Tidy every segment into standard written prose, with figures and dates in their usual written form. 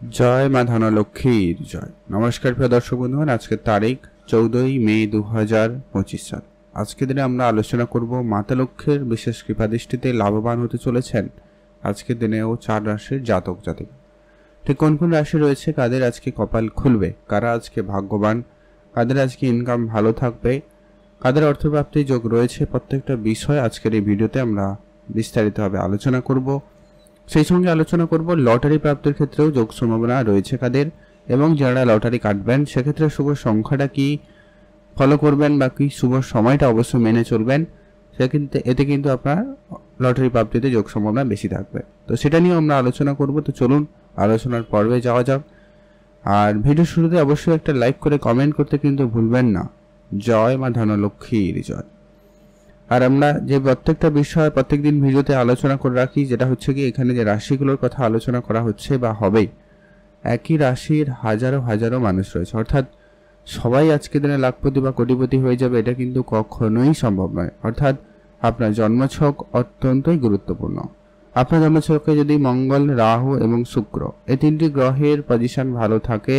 জয় মা ধনলক্ষ্মীর জয়। নমস্কার প্রিয় দর্শক বন্ধুগণ, আজকের তারিখ 14 মে 2025 সাল। আজকের দিনে আমরা আলোচনা করব মাতা লক্ষ্মীর বিশেষ কৃপাদৃষ্টিতে লাভবান হতে চলেছেন আজকের দিনেও 4 রাশির জাতক জাতিকা। ঠিক কোন কোন রাশি রয়েছে, কাদের আজকে কপাল খুলবে, কারা আজকে ভাগ্যবান, কাদের আজকে ইনকাম ভালো থাকবে, কাদের অর্থপ্রাপ্তির যোগ রয়েছে, প্রত্যেকটা বিষয় আজকের এই ভিডিওতে আমরা বিস্তারিতভাবে আলোচনা করব। সেই সঙ্গে আলোচনা করব লটারি প্রাপ্তির ক্ষেত্রেও যোগ সম্ভাবনা রয়েছে কাদের, এবং যারা লটারি কাটবেন সেক্ষেত্রে শুভ সংখ্যাটা কি ফলো করবেন বা কি শুভ সময়টা অবশ্যই মেনে চলবেন, এতে কিন্তু আপনার লটারি প্রাপ্তিতে যোগ সম্ভাবনা বেশি থাকবে। তো সেটা নিয়ে আমরা আলোচনা করব। তো চলুন আলোচনার পর্বে যাওয়া যাক। আর ভিডিও শুরুতে অবশ্যই একটা লাইক করে কমেন্ট করতে কিন্তু ভুলবেন না। জয় মা ধনলক্ষ্মীর জয়। আর আমরা যে প্রত্যেকটা বিষয় প্রত্যেকদিন ভিডিওতে আলোচনা করে রাখি, যেটা হচ্ছে কি এখানে যে রাশিগুলোর কথা আলোচনা করা হচ্ছে বা হবে, একই রাশির হাজারো হাজারো মানুষ রয়েছে, অর্থাৎ সবাই আজকে দিনে লাখপতি বা কোটিপতি হয়ে যাবে এটা কিন্তু কখনোই সম্ভব নয়। অর্থাৎ আপনার জন্মছক অত্যন্তই গুরুত্বপূর্ণ। আপনার জন্মছকে যদি মঙ্গল, রাহু এবং শুক্র এই তিনটি গ্রহের পজিশন ভালো থাকে,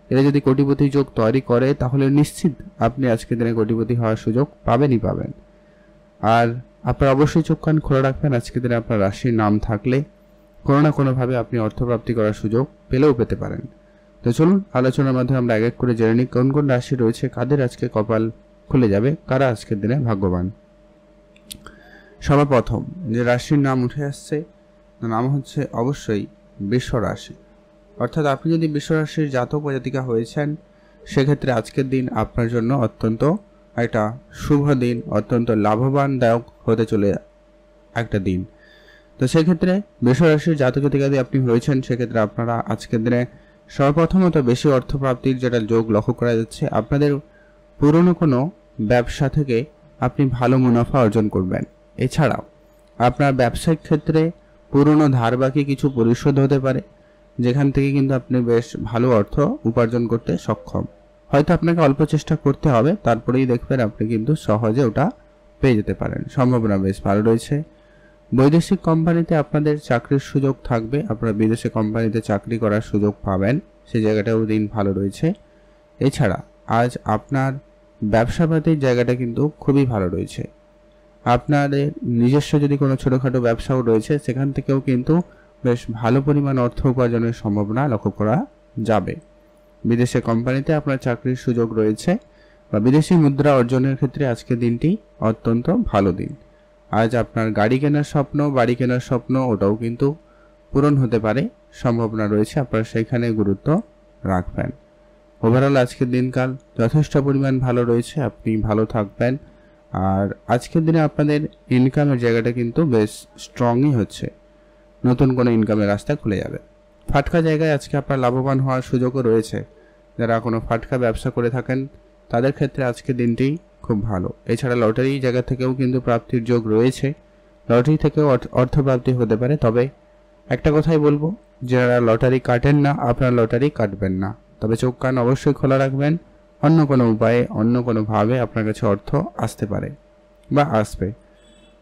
এরা যদি কোটিপতি যোগ তৈরি করে, তাহলে নিশ্চিত আপনি আজকে দিনে কোটিপতি হওয়ার সুযোগ পাবেনই পাবেন। আর আপনার অবশ্যই চোখ কান খোলা রাখবেন, আজকে দিনে আপনার রাশির নাম থাকলে কোনো না কোনোভাবে আপনি অর্থপ্রাপ্তি করার সুযোগ পেতে পারেন। তো চলুন আলোচনার মাধ্যমে আমরা এক এক করে জেনে নিই কোন কোন রাশি রয়েছে, কাদের আজকে কপাল খুলে যাবে, কারা আজকের দিনে ভাগ্যবান। সর্বপ্রথম যে রাশির নাম উঠে আসছে নাম হচ্ছে অবশ্যই বৃষ রাশি। অর্থাৎ আপনি যদি বৃষ রাশির জাতক বা জাতিকা হয়েছেন, সেক্ষেত্রে আজকের দিন আপনার জন্য অত্যন্ত একটা শুভ দিন, অত্যন্ত লাভবানদায়ক হতে চলে একটা দিন। তো সেক্ষেত্রে বৃষ রাশির জাতক জাতিকাদি আপনি হয়েছেন, সেক্ষেত্রে আপনারা আজকের দিনে সর্বপ্রথমত বেশি অর্থপ্রাপ্তির যেটা যোগ লক্ষ্য করা যাচ্ছে। আপনাদের পুরনো কোনো ব্যবসা থেকে আপনি ভালো মুনাফা অর্জন করবেন। এছাড়াও আপনার ব্যবসায়িক ক্ষেত্রে পুরনো ধার বাকি কিছু পরিশোধ হতে পারে, যেখান থেকে কিন্তু আপনি বেশ ভালো অর্থ উপার্জন করতে সক্ষম। হয়তো আপনাকে অল্প চেষ্টা করতে হবে, তারপরেই দেখবেন আপনি কিন্তু সহজে ওটা পেয়ে যেতে পারেন। সম্ভাবনা বেশ ভালো রয়েছে। বৈদেশিক কোম্পানিতে আপনাদের চাকরির সুযোগ থাকবে, আপনারা বিদেশে কোম্পানিতে চাকরি করার সুযোগ পাবেন, সেই জায়গাটাও দিন ভালো রয়েছে। এছাড়া আজ আপনার ব্যবসাপাতির জায়গাটা কিন্তু খুবই ভালো রয়েছে। আপনাদের নিজস্ব যদি কোনো ছোটোখাটো ব্যবসাও রয়েছে, সেখান থেকেও কিন্তু বেশ ভালো পরিমাণ অর্থ উপার্জনের সম্ভাবনা লক্ষ্য করা যাবে। বিদেশে কোম্পানিতে আপনার চাকরির সুযোগ রয়েছে বা বিদেশি মুদ্রা অর্জনের ক্ষেত্রে আজকের দিনটি অত্যন্ত ভালো দিন। আজ আপনার গাড়ি কেনার স্বপ্ন, বাড়ি কেনার স্বপ্ন, ওটাও কিন্তু পূরণ হতে পারে, সম্ভাবনা রয়েছে। আপনারা সেখানে গুরুত্ব রাখবেন। ওভারঅল আজকের দিনকাল যথেষ্ট পরিমাণ ভালো রয়েছে, আপনি ভালো থাকবেন। আর আজকের দিনে আপনাদের ইনকামের জায়গাটা কিন্তু বেশ স্ট্রংই হচ্ছে, নতুন কোনো ইনকামের রাস্তা খুলে যাবে। ফাটকা জায়গায় আজকে আপনার লাভবান হওয়ার সুযোগও রয়েছে। যারা কোনো ফাটকা ব্যবসা করে থাকেন তাদের ক্ষেত্রে আজকের দিনটি খুব ভালো। এছাড়া লটারি জায়গা থেকেও কিন্তু প্রাপ্তির যোগ রয়েছে, লটারি থেকেও অর্থপ্রাপ্তি হতে পারে। তবে একটা কথাই বলবো, যারা লটারি কাটেন না, আপনার লটারি কাটবেন না। তবে চোখ কান অবশ্যই খোলা রাখবেন, অন্য কোনো উপায়ে অন্য কোনোভাবে আপনার কাছে অর্থ আসতে পারে বা আসবে।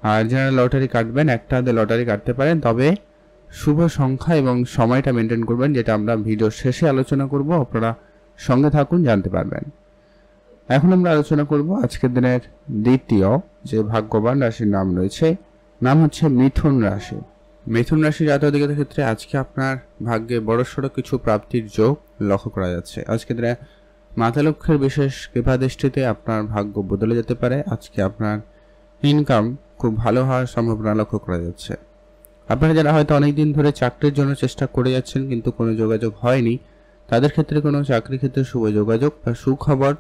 আর যারা লটারি কাটবেন, একটা হাতে লটারি কাটতে পারেন, তবে শুভ সংখ্যা এবং সময়টা মেনটেন করবেন, যেটা আমরা ভিডিওর শেষে আলোচনা করব। আপনারা সঙ্গে থাকুন, জানতে পারবেন। এখন আমরা আলোচনা করব আজকের দিনের দ্বিতীয় যে ভাগ্যবান রাশির নাম রয়েছে, নাম হচ্ছে মিথুন রাশি। মিথুন রাশি জাতকদের ক্ষেত্রে আজকে আপনার ভাগ্যে বড়সড় কিছু প্রাপ্তির যোগ লক্ষ্য করা যাচ্ছে। আজকের দিনে মাতা লক্ষ্মীর বিশেষ কৃপাদৃষ্টিতে আপনার ভাগ্য বদলে যেতে পারে। আজকে আপনার ইনকাম খুব ভালো হওয়ার সম্ভাবনা লক্ষ্য করা যাচ্ছে। আপনারা যারা হয়তো অনেকদিন ধরে চাকরির জন্য চেষ্টা করে যাচ্ছেন কিন্তু কোনো যোগাযোগ হয়নি, তাদের ক্ষেত্রে কোনো চাকরির ক্ষেত্রে শুভ যোগাযোগ বা সুখবর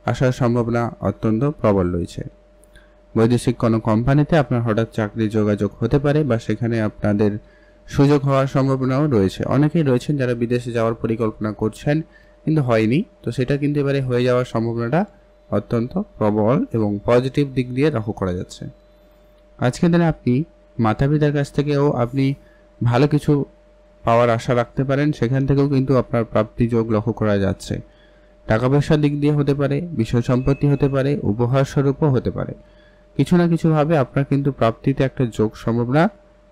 আসার সম্ভাবনা অত্যন্ত প্রবল রয়েছে। বৈদেশিক কোনো কোম্পানিতে আপনার হঠাৎ চাকরির যোগাযোগ হতে পারে বা সেখানে আপনাদের সুযোগ হওয়ার সম্ভাবনাও রয়েছে। অনেকেই রয়েছেন যারা বিদেশে যাওয়ার পরিকল্পনা করছেন কিন্তু হয়নি, তো সেটা কিন্তু এবারে হয়ে যাওয়ার সম্ভাবনাটা অত্যন্ত প্রবল এবং পজিটিভ দিক দিয়ে লক্ষ্য করা যাচ্ছে। আজকের দিনে আপনি মাতা পিতার কাছ থেকেও আপনি ভালো কিছু পাওয়ার আশা রাখতে পারেন, সেখান থেকেও কিন্তু আপনার প্রাপ্তি যোগ লক্ষ্য করা যাচ্ছে। টাকা পয়সার দিক দিয়ে হতে পারে, বিষয় সম্পত্তি হতে পারে, উপহার স্বরূপও হতে পারে। কিছু না কিছুভাবে আপনার কিন্তু প্রাপ্তিতে একটা যোগ সম্ভাবনা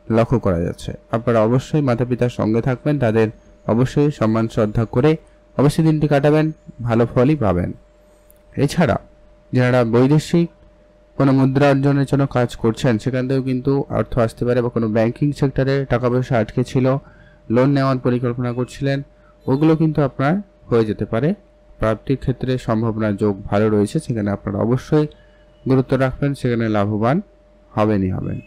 লক্ষ্য করা যাচ্ছে। আপনারা অবশ্যই মাতা পিতার সঙ্গে থাকবেন, তাদের অবশ্যই সম্মান শ্রদ্ধা করে অবশ্যই দিনটি কাটাবেন, ভালো ফলই পাবেন। এছাড়া যারা বৈদেশিক কোনো মুদ্রা অর্জনের জন্য কাজ করছেন সেখান থেকেও কিন্তু অর্থ আসতে পারে, বা কোনো ব্যাংকিং সেক্টরে টাকা পয়সা আটকে ছিল, লোন নেওয়ার পরিকল্পনা করছিলেন, ওগুলো কিন্তু আপনার হয়ে যেতে পারে। প্রাপ্তির ক্ষেত্রে সম্ভাবনা যোগ ভালো রয়েছে, সেখানে আপনারা অবশ্যই গুরুত্ব রাখবেন, সেখানে লাভবান হবেনই হবেন।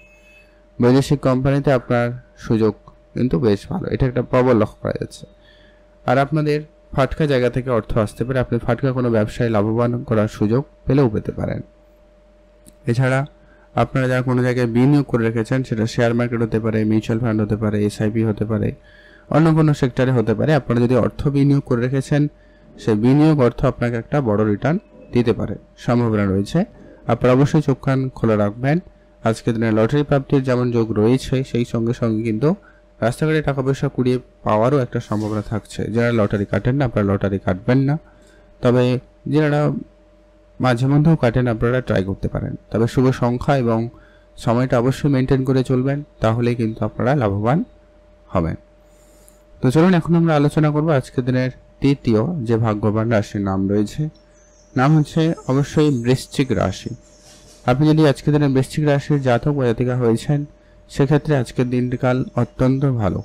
বৈদেশিক কোম্পানিতে আপনার সুযোগ কিন্তু বেশ ভালো, এটা একটা প্রবল লক্ষ্য করা যাচ্ছে। আর আপনাদের ফাটকা জায়গা থেকে অর্থ আসতে পারে, আপনি ফাটকা কোনো ব্যবসায় লাভবান করার সুযোগ পেলেও পেতে পারেন। এছাড়া আপনারা যারা কোনো জায়গায় বিনিয়োগ করে রেখেছেন, সেটা শেয়ার মার্কেট হতে পারে, মিউচুয়াল ফান্ড হতে পারে, এসআইপি হতে পারে, অন্য কোনো সেক্টরে হতে পারে, আপনারা যদি অর্থ বিনিয়োগ করে রেখেছেন সেই বিনিয়োগ অর্থ আপনাকে একটা বড় রিটার্ন দিতে পারে, সম্ভাবনা রয়েছে। আপনারা অবশ্যই চোখ কান খোলা রাখবেন। আজকের দিনে লটারি প্রাপ্তির যেমন যোগ রয়েছে, সেই সঙ্গে সঙ্গে কিন্তু রাস্তাঘাটে টাকা পয়সা কুড়িয়ে পাওয়ারও একটা সম্ভাবনা থাকছে। যারা লটারি কাটেন না, আপনারা লটারি কাটবেন না, তবে যারা মাঝে মধ্যেও কাটেন আপনারা ট্রাই করতে পারেন। তবে শুভ সংখ্যা এবং সময়টা অবশ্যই মেনটেন করে চলবেন, তাহলেই কিন্তু আপনারা লাভবান হবেন। তো চলুন এখন আমরা আলোচনা করব আজকের দিনের তৃতীয় যে ভাগ্যবান রাশির নাম রয়েছে, নাম হচ্ছে অবশ্যই বৃশ্চিক রাশি। আপনি যদি আজকের দিনে বৃশ্চিক রাশির জাতক বা জাতিকা হয়েছেন, সেক্ষেত্রে আজকের দিনকাল অত্যন্ত ভালো।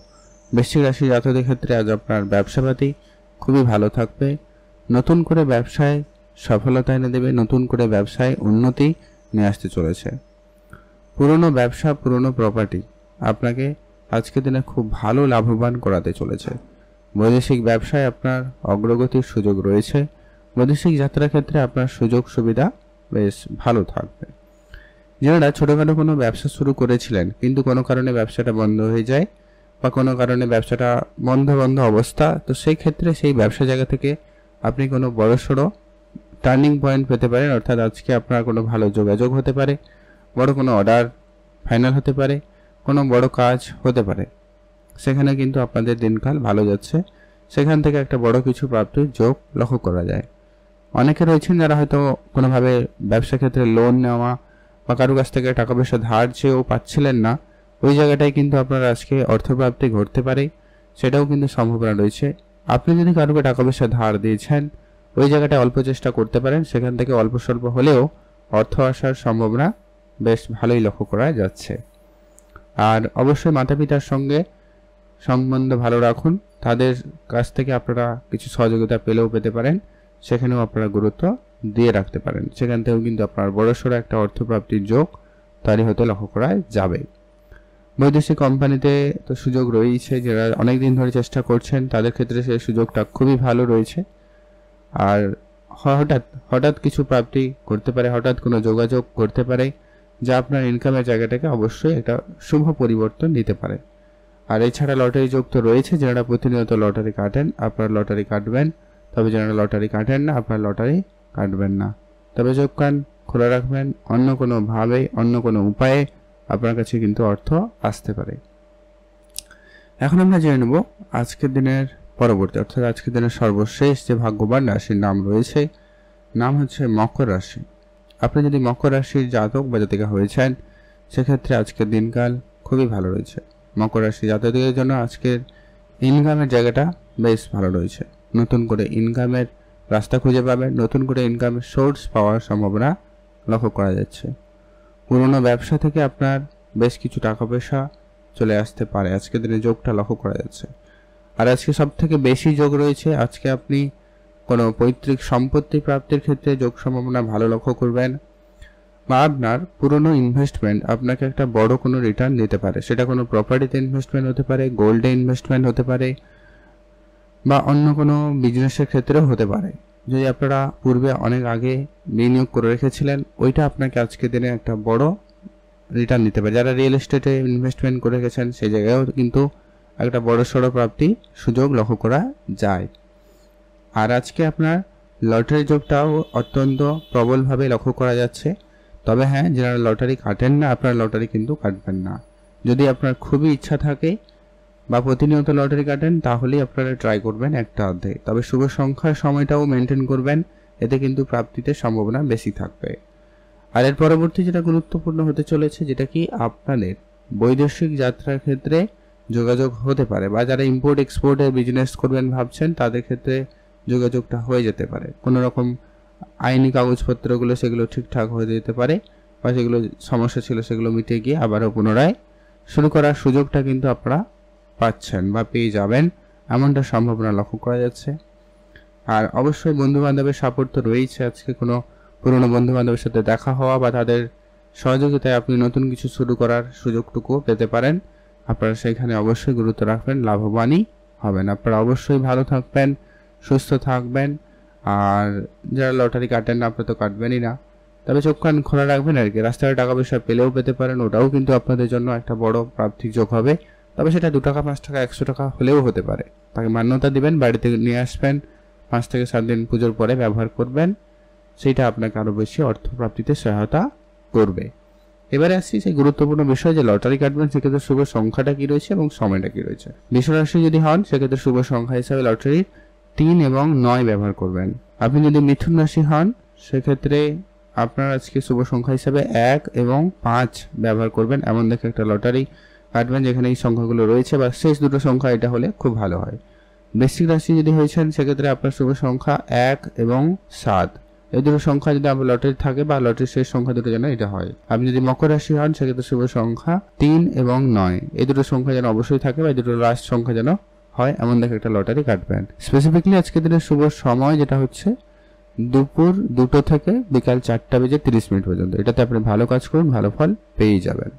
বৃশ্চিক রাশির জাতকদের ক্ষেত্রে আজ আপনার ব্যবসাপাতি খুবই ভালো থাকবে, নতুন করে ব্যবসায় সফলতা এনে দেবে, নতুন করে ব্যবসায় উন্নতি নিয়ে আসতে চলেছে। পুরনো ব্যবসা, পুরনো প্রপার্টি আপনাকে আজকের দিনে খুব ভালো লাভবান করাতে চলেছে। বৈদেশিক ব্যবসায় আপনার অগ্রগতির সুযোগ রয়েছে। বৈদেশিক যাত্রার ক্ষেত্রে আপনার সুযোগ সুবিধা বেশ ভালো থাকবে। যারা ছোটোখাটো কোনো ব্যবসা শুরু করেছিলেন কিন্তু কোনো কারণে ব্যবসাটা বন্ধ হয়ে যায়, বা কোনো কারণে ব্যবসাটা বন্ধ অবস্থা, তো সেই ক্ষেত্রে সেই ব্যবসা জায়গা থেকে আপনি কোনো বড়সড় টার্নিং পয়েন্ট পেতে পারেন। অর্থাৎ আজকে আপনার কোনো ভালো যোগাযোগ হতে পারে, বড় কোনো অর্ডার ফাইনাল হতে পারে, কোনো বড় কাজ হতে পারে, সেখানে কিন্তু আপনাদের দিনকাল ভালো যাচ্ছে। সেখান থেকে একটা বড় কিছু প্রাপ্তির যোগ লক্ষ্য করা যায়। অনেকে রয়েছেন যারা হয়তো কোনোভাবে ব্যবসা ক্ষেত্রে লোন নেওয়া বা কারো কাছ থেকে টাকা পয়সা ধার চেয়েও পাচ্ছিলেন না, ওই জায়গাটায় কিন্তু আপনার আজকে অর্থপ্রাপ্তি ঘটতে পারে, সেটাও কিন্তু সম্ভাবনা রয়েছে। আপনি যদি কারোকে টাকা পয়সা ধার দিয়েছেন, ওই জায়গাটায় অল্প চেষ্টা করতে পারেন, সেখান থেকে অল্প স্বল্প হলেও অর্থ আসার সম্ভাবনা বেশ ভালোই লক্ষ্য করা যাচ্ছে। আর অবশ্যই মাতা পিতার সঙ্গে সম্বন্ধ ভালো রাখুন, তাদের কাছ থেকে আপনারা কিছু সহযোগিতা পেলেও পেতে পারেন, সেখানেও আপনারা গুরুত্ব দিয়ে রাখতে পারেন। সেখান থেকেও কিন্তু আপনার বড়সড় একটা অর্থপ্রাপ্তির যোগ তৈরি হতে লক্ষ্য করা যাবে। বৈদেশিক কোম্পানিতে তো সুযোগ রয়েছে, যারা অনেক দিন ধরে চেষ্টা করছেন তাদের ক্ষেত্রে সেই সুযোগটা খুবই ভালো রয়েছে। আর হঠাৎ কিছু প্রাপ্তি করতে পারে, হঠাৎ কোনো যোগাযোগ করতে পারে, যা আপনার ইনকামের জায়গাটাকে অবশ্যই একটা শুভ পরিবর্তন দিতে পারে। আর এছাড়া লটারি যোগ তো রয়েছে, যারা প্রতিনিয়ত লটারি কাটেন আপনারা লটারি কাটবেন, তবে যারা লটারি কাটেন না আপনারা লটারি কাটবেন না। তবে চোখ কান খোলা রাখবেন, অন্য কোনোভাবে অন্য কোনো উপায়ে আপনার কাছে কিন্তু অর্থ আসতে পারে। এখন আমরা জেনে নেব আজকের দিনের পরবর্তী, অর্থাৎ আজকের দিনের সর্বশেষ যে ভাগ্যবান রাশির নাম রয়েছে, নাম হচ্ছে মকর রাশি। আপনি যদি মকর রাশির জাতক বা জাতিকা হয়েছেন, সেক্ষেত্রে আজকের দিনকাল খুবই ভালো রয়েছে। মকর রাশি জাতকদের জন্য আজকের ইনকামের জায়গাটা বেশ ভালো রয়েছে। নতুন করে ইনকামের রাস্তা খুঁজে পাবেন, নতুন করে ইনকামের সোর্স পাওয়ার সম্ভাবনা লক্ষ্য করা যাচ্ছে। পুরনো ব্যবসা থেকে আপনার বেশ কিছু টাকা পয়সা চলে আসতে পারে, আজকের দিনে যোগটা লক্ষ্য করা যাচ্ছে। আর আজকে সব থেকে বেশি যোগ রয়েছে, আজকে আপনি কোনো পৈতৃক সম্পত্তি প্রাপ্তির ক্ষেত্রে যোগ সম্ভাবনা ভালো লক্ষ্য করবেন, বা আপনার পুরনো ইনভেস্টমেন্ট আপনাকে একটা বড় কোনো রিটার্ন দিতে পারে। সেটা কোনো প্রপার্টিতে ইনভেস্টমেন্ট হতে পারে, গোল্ডে ইনভেস্টমেন্ট হতে পারে, বা অন্য কোনো বিজনেসের ক্ষেত্রেও হতে পারে। যদি আপনারা পূর্বে অনেক আগে বিনিয়োগ করে রেখেছিলেন, ওইটা আপনাকে আজকের দিনে একটা বড় রিটার্ন দিতে পারে। যারা রিয়েল এস্টেটে ইনভেস্টমেন্ট করে রেখেছেন, সেই জায়গায়ও কিন্তু একটা বড় সড়ো প্রাপ্তি সুযোগ লক্ষ্য করা যায়। আর আজকে আপনার লটারি যোগটাও অত্যন্ত প্রবলভাবে লক্ষ্য করা যাচ্ছে। তবে হ্যাঁ, যারা লটারি কাটেন না আপনার লটারি কিন্তু কাটবেন না। যদি আপনার খুবই ইচ্ছা থাকে বা প্রতিনিয়ত লটারি কাটেন, তাহলেই আপনারা ট্রাই করবেন একটা অধ্যায়। তবে শুভ সংখ্যার সময়টাও মেনটেন করবেন, এতে কিন্তু প্রাপ্তিতে সম্ভাবনা বেশি থাকবে। আর এর পরবর্তী যেটা গুরুত্বপূর্ণ হতে চলেছে, যেটা কি আপনাদের বৈদেশিক যাত্রার ক্ষেত্রে যোগাযোগ হতে পারে, বা যারা ইম্পোর্ট এক্সপোর্টের বিজনেস করবেন ভাবছেন তাদের ক্ষেত্রে যোগাযোগটা হয়ে যেতে পারে। কোনো রকম আইনি কাগজপত্রগুলো সেগুলো ঠিকঠাক হয়ে যেতে পারে, বা যেগুলো সমস্যা ছিল সেগুলো মিটে গিয়ে আবারও পুনরায় শুরু করার সুযোগটা কিন্তু আপনারা পাচ্ছেন বা পেয়ে যাবেন, এমনটা সম্ভাবনা লক্ষ্য করা যাচ্ছে। আর অবশ্যই বন্ধুবান্ধবের সাপোর্ট তো রয়েছে। আজকে কোনো পুরনো বন্ধুবান্ধবের সাথে দেখা হওয়া বা তাদের সহযোগিতায় আপনি নতুন কিছু শুরু করার সুযোগটুকুও পেতে পারেন। আপনারা সেইখানে অবশ্যই গুরুত্ব রাখবেন, লাভবানই হবেন। আপনারা অবশ্যই ভালো থাকবেন, সুস্থ থাকবেন। আর যারা লটারি কাটেন না, আপনারা তো কাটবেনই না, তবে চোখ কান খোলা রাখবেন আর কি। রাস্তায় টাকা পয়সা পেলেও পেতে পারেন, ওটাও কিন্তু আপনাদের জন্য একটা বড় প্রাপ্তির যোগ হবে। তবে সেটা 2 টাকা 5 টাকা 100 টাকা হলেও হতে পারে। তাকে মান্যতা দিবেন, বাড়িতে নিয়ে আসবেন, 5 থেকে 7 দিন পুজোর পরে ব্যবহার করবেন, সেইটা আপনাকে আরও বেশি অর্থপ্রাপ্তিতে সহায়তা করবে। এবারে আসছি সেই গুরুত্বপূর্ণ বিষয় যে লটারি কাটবেন সেক্ষেত্রে শুভ সংখ্যাটা কি রয়েছে এবং সময়টা কি রয়েছে। বৃষরাশি যদি হন সেক্ষেত্রে শুভ সংখ্যা হিসাবে লটারির 3 এবং 9 ব্যবহার করবেন। আপনি যদি মিথুন রাশি হন সেক্ষেত্রে আপনার আজকে শুভ সংখ্যা হিসাবে 1 এবং 5 ব্যবহার করবেন। এমন দেখে একটা লটারি কাটবেন যেখানে এই সংখ্যাগুলো রয়েছে, বা শেষ দুটো সংখ্যা এটা হলে খুব ভালো হয়। বৃশ্চিক রাশি যদি হয়েছেন সেক্ষেত্রে আপনার শুভ সংখ্যা 1 এবং 7, এই দুটো সংখ্যা যদি আপনার লটারি থাকে বা লটারির শেষ সংখ্যা দুটো যেন এটা হয়। আপনি যদি মকর রাশি হন সেক্ষেত্রে শুভ সংখ্যা 3 এবং 9, এই দুটো সংখ্যা যেন অবশ্যই থাকে বা এই দুটো লাস্ট সংখ্যা যেন হয়, এমন দেখে একটা লটারি কাটবেন। স্পেসিফিকলি আজকের দিনের শুভ সময় যেটা হচ্ছে দুপুর 2টো থেকে বিকাল 4টা বেজে 30 মিনিট পর্যন্ত। এটাতে আপনি ভালো কাজ করুন, ভালো ফল পেয়ে যাবেন।